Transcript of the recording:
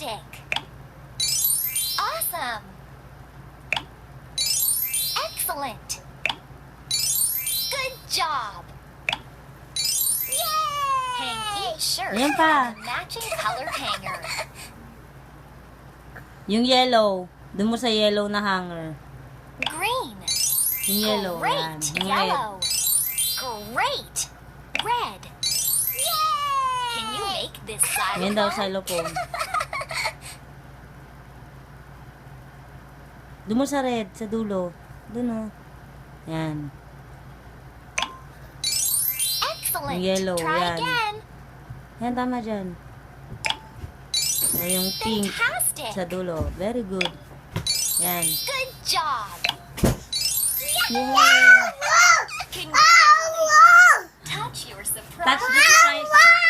Fantastic! Awesome! Excellent! Good job! Yay! Hang each shirt Ayan pa. on a matching color hanger. Yung yellow. Doon mo sa yellow na hanger. Green. Yung yellow. Yan. Great. Yung red. Yellow. Great. Red. Yay! Can you make this Yan daw xylophone? xylophone. Doon mo sa red. Sa dulo. Doon o. Yan. Excellent. Yung yellow, Try yan. again. Yan, tama dyan. O, yung pink Fantastic. sa dulo. Very good. Yan. Good job. Yeah. Congratulations. Touch your surprise. Touch the surprise.